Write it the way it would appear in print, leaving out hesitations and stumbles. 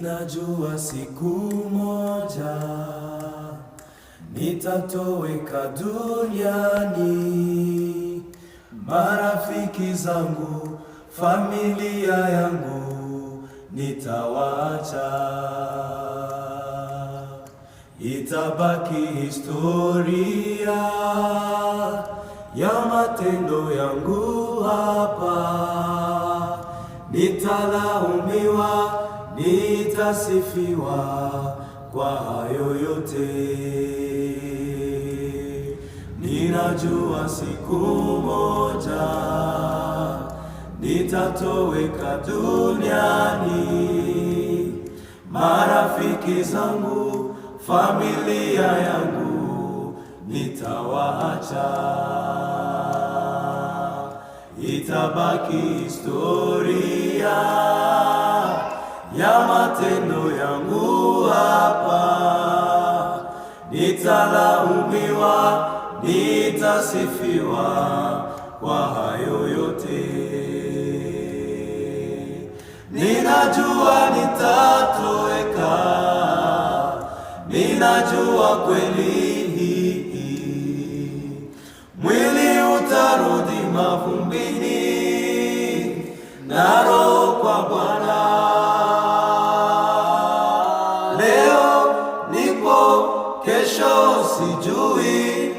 Ninajua siku moja nitatoweka duniani, marafiki zangu, familia yangu nitawaacha. Itabaki historia ya matendo yangu hapa, nitalaumiwa, nitasifiwa kwa hayo yote. Ninajua siku moja nitatoweka duniani, marafiki zangu, familia yangu nitawaacha. Itabaki historia ya matendo yangu hapa, nitalaumiwa, nitasifiwa kwa hayo yote. Ninajua nitatoweka, ninajua kweli mwili utarudi mavumbini, na roho kwa Bwana. Leo nipo, kesho sijui,